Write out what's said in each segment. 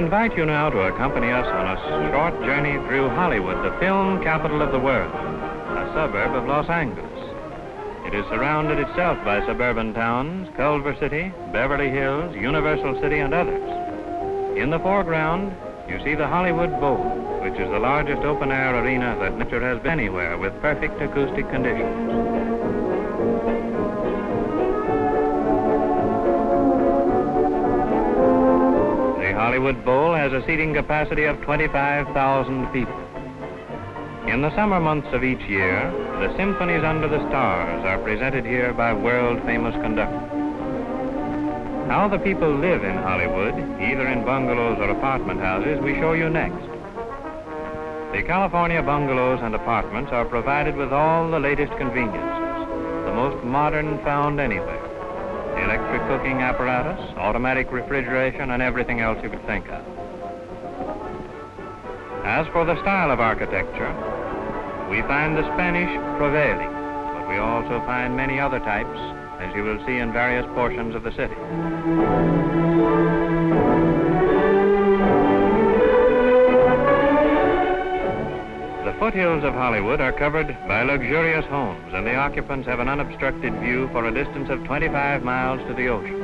invite you now to accompany us on a short journey through Hollywood, the film capital of the world, a suburb of Los Angeles. It is surrounded itself by suburban towns, Culver City, Beverly Hills, Universal City, and others. In the foreground, you see the Hollywood Bowl, which is the largest open-air arena that nature has been anywhere with perfect acoustic conditions. The Hollywood Bowl has a seating capacity of 25,000 people. In the summer months of each year, the symphonies under the stars are presented here by world-famous conductors. How the people live in Hollywood, either in bungalows or apartment houses, we show you next. The California bungalows and apartments are provided with all the latest conveniences, the most modern found anywhere. Electric cooking apparatus, automatic refrigeration, and everything else you could think of. As for the style of architecture, we find the Spanish prevailing, but we also find many other types, as you will see in various portions of the city. The foothills of Hollywood are covered by luxurious homes, and the occupants have an unobstructed view for a distance of 25 miles to the ocean.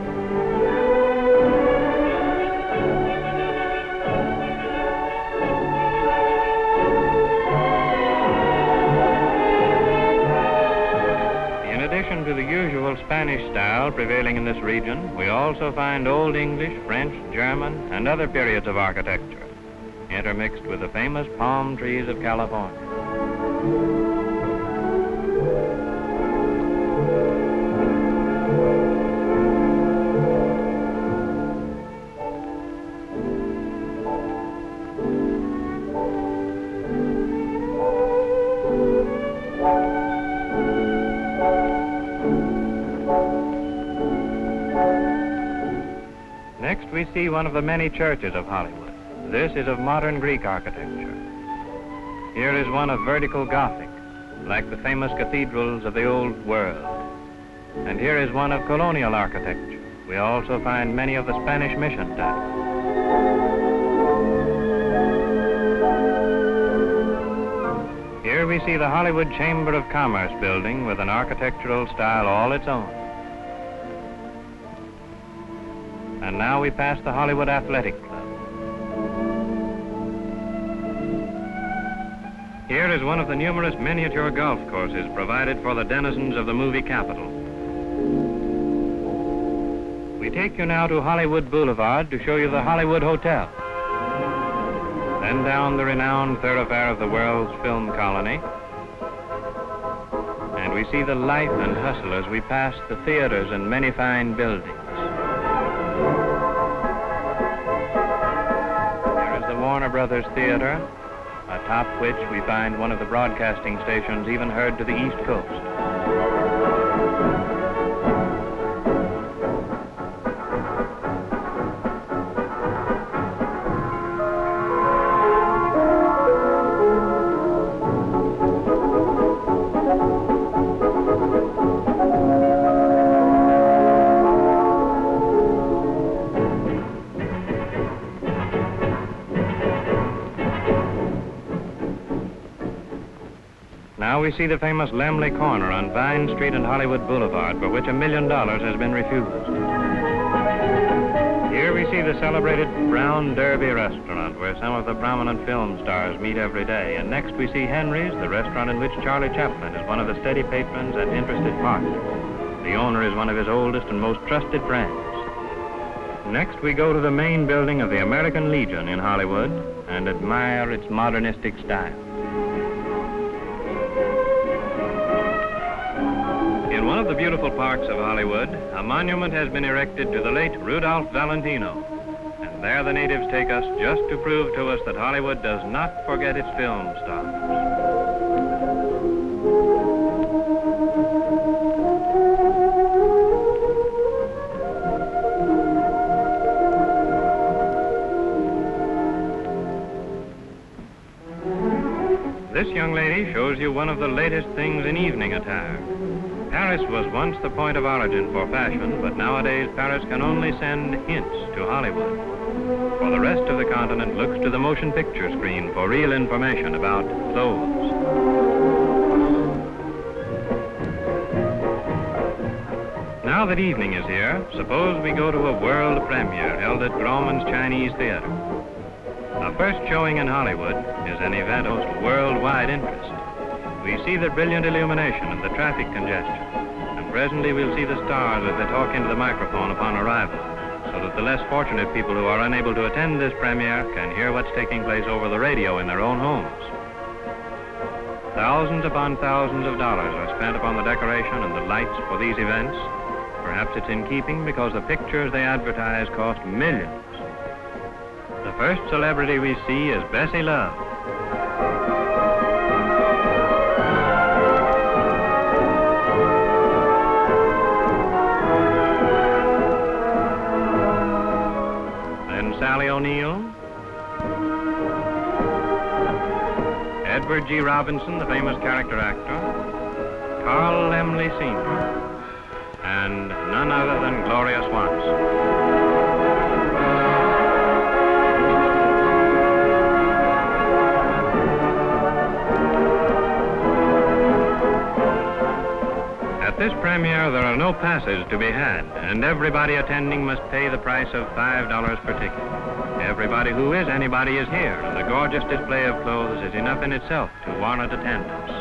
In addition to the usual Spanish style prevailing in this region, we also find Old English, French, German, and other periods of architecture, intermixed with the famous palm trees of California. Next, we see one of the many churches of Hollywood. This is of modern Greek architecture. Here is one of vertical Gothic, like the famous cathedrals of the old world. And here is one of colonial architecture. We also find many of the Spanish mission type. Here we see the Hollywood Chamber of Commerce building with an architectural style all its own. And now we pass the Hollywood Athletic Club. Here is one of the numerous miniature golf courses provided for the denizens of the movie capital. We take you now to Hollywood Boulevard to show you the Hollywood Hotel. Then down the renowned thoroughfare of the world's film colony. And we see the life and hustle as we pass the theaters and many fine buildings. Here is the Warner Brothers Theater, atop which we find one of the broadcasting stations even heard to the East Coast. Now we see the famous Lemley Corner on Vine Street and Hollywood Boulevard, for which $1 million has been refused. Here we see the celebrated Brown Derby restaurant, where some of the prominent film stars meet every day. And next we see Henry's, the restaurant in which Charlie Chaplin is one of the steady patrons and interested partners. The owner is one of his oldest and most trusted friends. Next we go to the main building of the American Legion in Hollywood and admire its modernistic style. In one of the beautiful parks of Hollywood, a monument has been erected to the late Rudolph Valentino. And there the natives take us just to prove to us that Hollywood does not forget its film stars. This young lady shows you one of the latest things in evening attire. Paris was once the point of origin for fashion, but nowadays Paris can only send hints to Hollywood. For the rest of the continent looks to the motion picture screen for real information about clothes. Now that evening is here, suppose we go to a world premiere held at Grauman's Chinese Theater. A first showing in Hollywood is an event of worldwide interest. We see the brilliant illumination and the traffic congestion, and presently we'll see the stars as they talk into the microphone upon arrival, so that the less fortunate people who are unable to attend this premiere can hear what's taking place over the radio in their own homes. Thousands upon thousands of dollars are spent upon the decoration and the lights for these events. Perhaps it's in keeping because the pictures they advertise cost millions. The first celebrity we see is Bessie Love. Then Sally O'Neill. Edward G. Robinson, the famous character actor. Carl Laemmle Sr. And none other than Gloria Swanson. At this premiere, there are no passes to be had, and everybody attending must pay the price of $5 per ticket. Everybody who is anybody is here, and the gorgeous display of clothes is enough in itself to warrant attendance.